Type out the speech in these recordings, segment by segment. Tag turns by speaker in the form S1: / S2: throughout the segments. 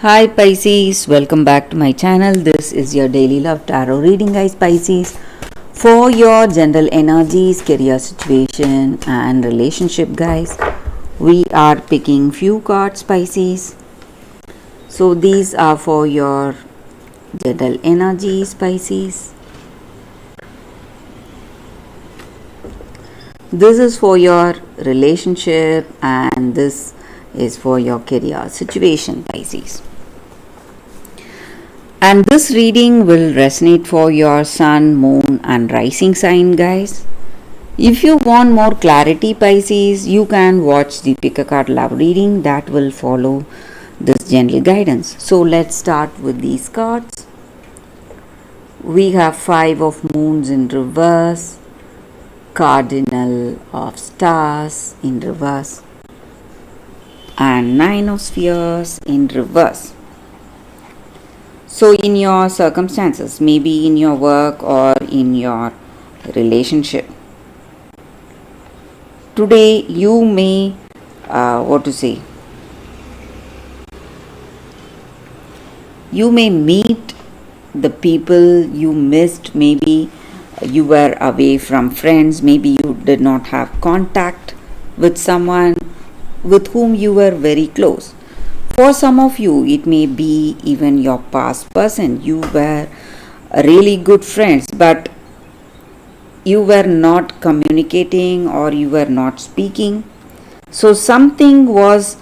S1: Hi Pisces, welcome back to my channel. This is your daily love tarot reading, guys. Pisces, for your general energies, career situation and relationship, guys. We are picking few cards, Pisces. So these are for your general energies, Pisces. This is for your relationship and this is for your career situation, Pisces. And this reading will resonate for your sun, moon and rising sign, guys. If you want more clarity, Pisces, you can watch the pick a card love reading that will follow this general guidance. So let's start with these cards. We have 5 of moons in reverse, cardinal of stars in reverse and 9 of spheres in reverse. So in your circumstances, maybe in your work or in your relationship, today you may you may meet the people you missed. Maybe you were away from friends, maybe you did not have contact with someone with whom you were very close. For some of you, it may be even your past person. You were really good friends, but you were not communicating or you were not speaking. So something was,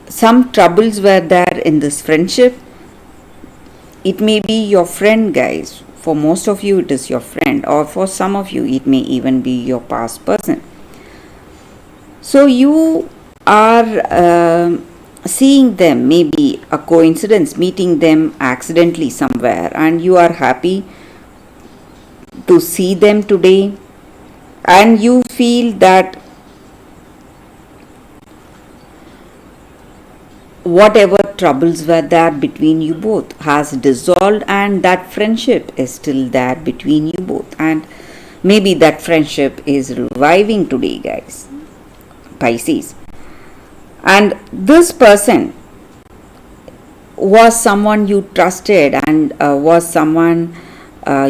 S1: some troubles were there in this friendship. It may be your friend, guys. For most of you, it is your friend, or for some of you, it may even be your past person. So you are seeing them, maybe a coincidence, meeting them accidentally somewhere, and you are happy to see them today, and you feel that whatever troubles were there between you both has dissolved, and that friendship is still there between you both, and maybe that friendship is reviving today, guys, Pisces. And this person was someone you trusted and was someone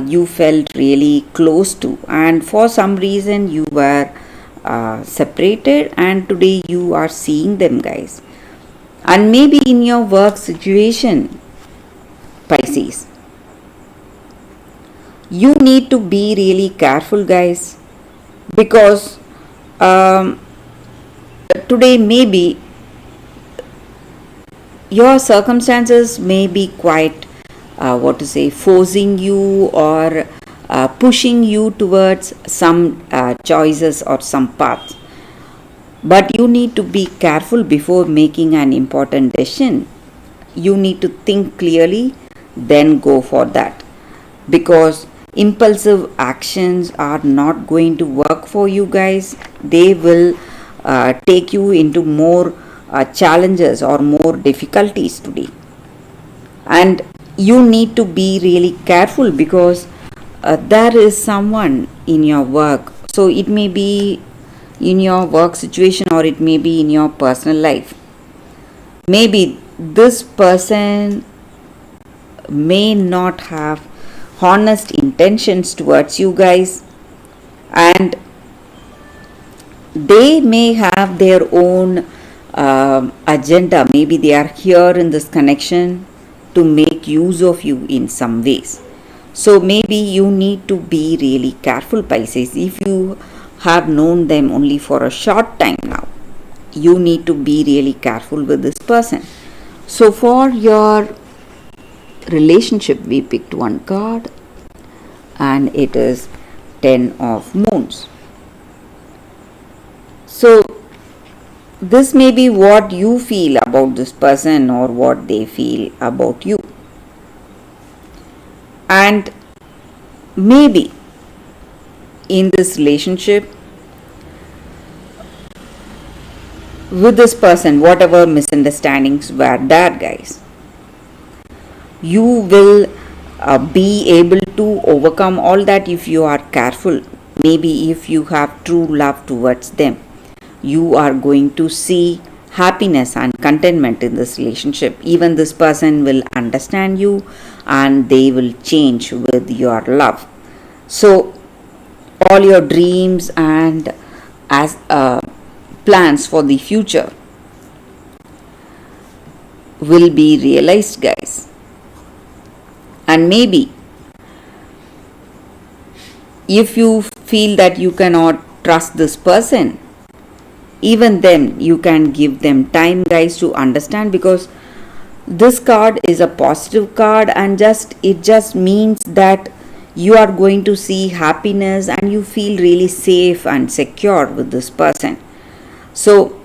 S1: you felt really close to, and for some reason you were separated, and today you are seeing them, guys. And maybe in your work situation, Pisces, you need to be really careful, guys, because today maybe your circumstances may be quite forcing you or pushing you towards some choices or some paths. But you need to be careful before making an important decision. You need to think clearly, then go for that, because impulsive actions are not going to work for you, guys. They will take you into more challenges or more difficulties today. And you need to be really careful, because there is someone in your work. So it may be in your work situation or it may be in your personal life. Maybe this person may not have honest intentions towards you, guys, and they may have their own agenda. Maybe they are here in this connection to make use of you in some ways. So maybe you need to be really careful, Pisces. If you have known them only for a short time now, you need to be really careful with this person. So for your relationship, we picked one card, and it is 10 of moons. So this may be what you feel about this person or what they feel about you. And maybe in this relationship with this person, whatever misunderstandings were there, guys, you will be able to overcome all that if you are careful. Maybe if you have true love towards them, you are going to see happiness and contentment in this relationship. Even this person will understand you and they will change with your love. So all your dreams and as plans for the future will be realized, guys. And maybe if you feel that you cannot trust this person, even then you can give them time, guys, to understand, because this card is a positive card and it just means that you are going to see happiness and you feel really safe and secure with this person. So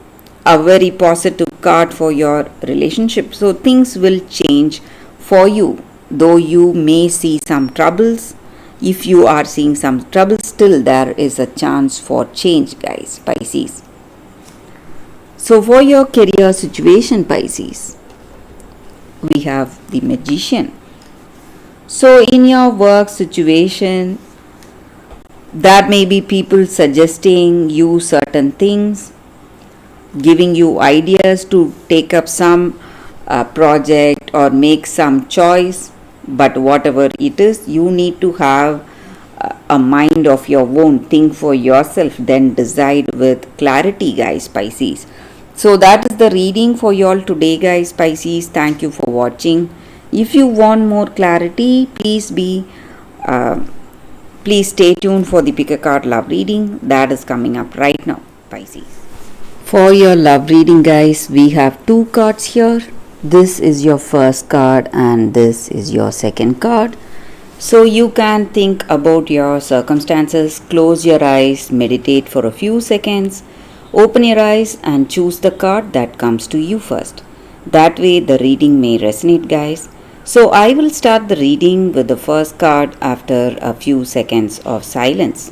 S1: a very positive card for your relationship. So things will change for you, though you may see some troubles. If you are seeing some trouble, still there is a chance for change, guys, Pisces. So for your career situation, Pisces, we have the Magician. So in your work situation, there may be people suggesting you certain things, giving you ideas to take up some project or make some choice. But whatever it is, you need to have a mind of your own, think for yourself, then decide with clarity, guys, Pisces. So that is the reading for you all today, guys, Pisces. Thank you for watching. If you want more clarity, please stay tuned for the Pick a Card love reading that is coming up right now, Pisces. For your love reading, guys, we have 2 cards here. This is your first card and this is your second card. So you can think about your circumstances, close your eyes, meditate for a few seconds, open your eyes and choose the card that comes to you first. That way the reading may resonate, guys. So I will start the reading with the first card after a few seconds of silence.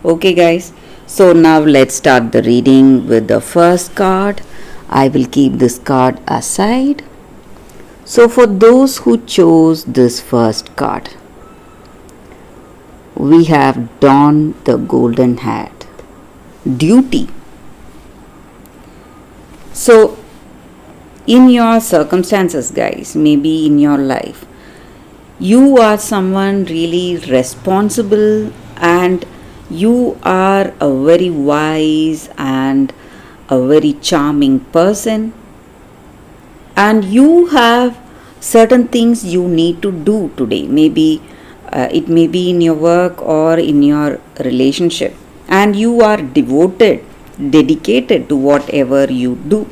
S1: Okay, guys, so now let's start the reading with the first card. I will keep this card aside. So for those who chose this first card, we have Don the Golden Hat, duty. So in your circumstances, guys, maybe in your life, you are someone really responsible and you are a very wise and a very charming person, and you have certain things you need to do today. Maybe it may be in your work or in your relationship, and you are dedicated to whatever you do.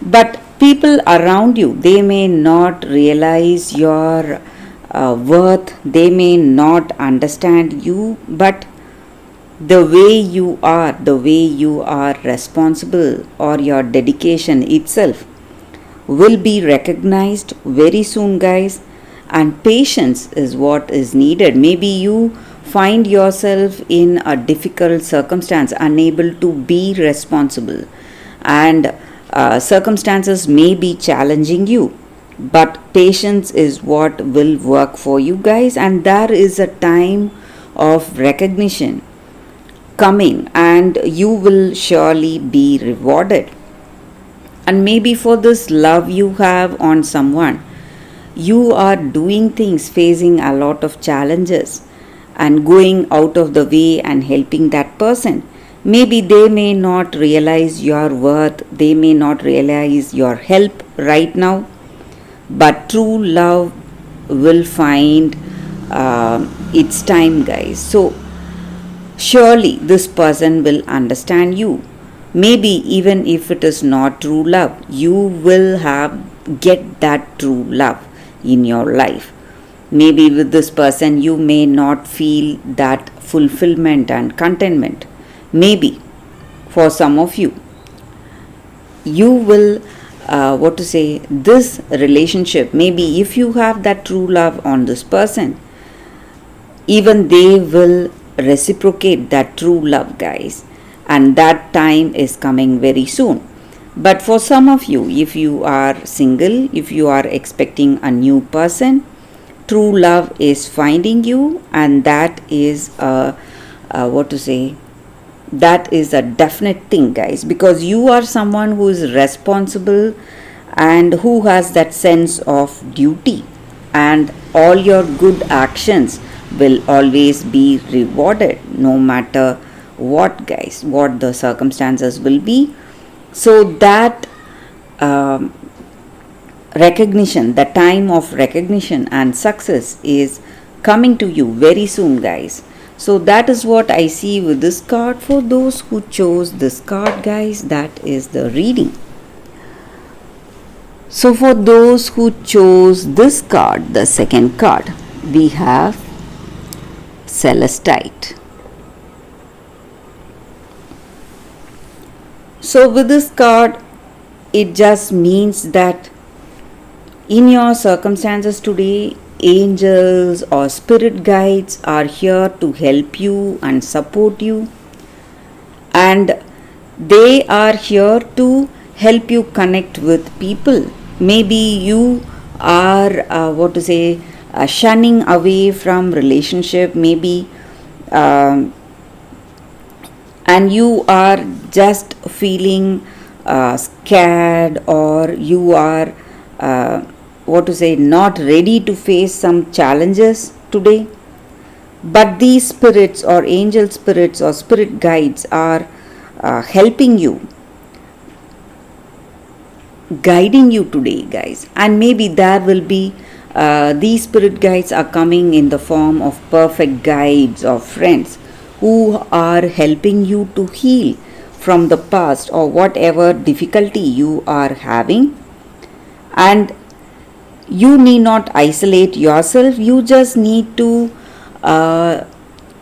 S1: But people around you, they may not realize your worth, they may not understand you, but the way you are responsible, or your dedication itself will be recognized very soon, guys. And patience is what is needed. Maybe you find yourself in a difficult circumstance, unable to be responsible, and circumstances may be challenging you, but patience is what will work for you, guys. And there is a time of recognition coming and you will surely be rewarded. And maybe for this love you have on someone, you are doing things, facing a lot of challenges and going out of the way and helping that person. Maybe they may not realize your worth, they may not realize your help right now, but true love will find its time, guys. So surely this person will understand you. Maybe even if it is not true love, you will get that true love in your life. Maybe with this person you may not feel that fulfillment and contentment. Maybe for some of you, you will this relationship, maybe if you have that true love on this person, even they will reciprocate that true love, guys, and that time is coming very soon. But for some of you, if you are single, if you are expecting a new person, true love is finding you, and that is what to say, that is a definite thing, guys, because you are someone who is responsible and who has that sense of duty, and all your good actions will always be rewarded no matter what, guys, what the circumstances will be. So that um, recognition, the time of recognition and success is coming to you very soon, guys. So that is what I see with this card. For those who chose this card, guys, that is the reading. So for those who chose this card, the second card, we have Celestite. So with this card, it just means that in your circumstances today, angels or spirit guides are here to help you and support you, and they are here to help you connect with people. Maybe you are shunning away from relationship, maybe and you are just feeling scared, or you are not ready to face some challenges today. But these spirits or angel spirits or spirit guides are helping you, guiding you today, guys. And maybe there will be these spirit guides are coming in the form of perfect guides or friends who are helping you to heal from the past or whatever difficulty you are having. And you need not isolate yourself, you just need to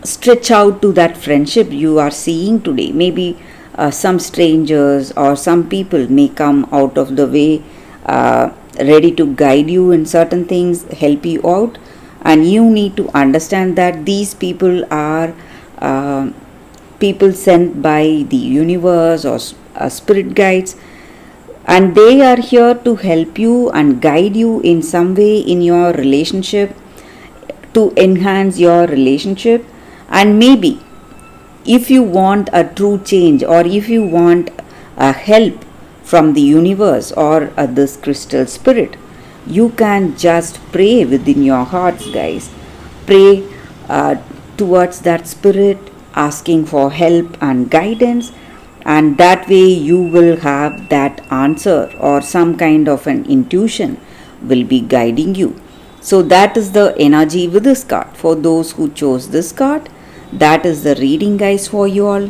S1: stretch out to that friendship you are seeing today. Maybe some strangers or some people may come out of the way, ready to guide you in certain things, help you out, and you need to understand that these people are people sent by the universe or spirit guides, and they are here to help you and guide you in some way in your relationship, to enhance your relationship. And maybe if you want a true change, or if you want a help from the universe or this crystal spirit, you can just pray within your hearts, guys. Pray towards that spirit, asking for help and guidance, and that way you will have that answer, or some kind of an intuition will be guiding you. So that is the energy with this card. For those who chose this card, that is the reading, guys, for you all.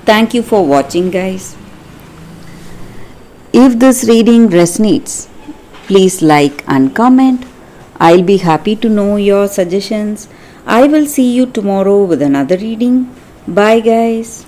S1: Thank you for watching, guys. If this reading resonates, please like and comment. I'll be happy to know your suggestions. I will see you tomorrow with another reading. Bye, guys.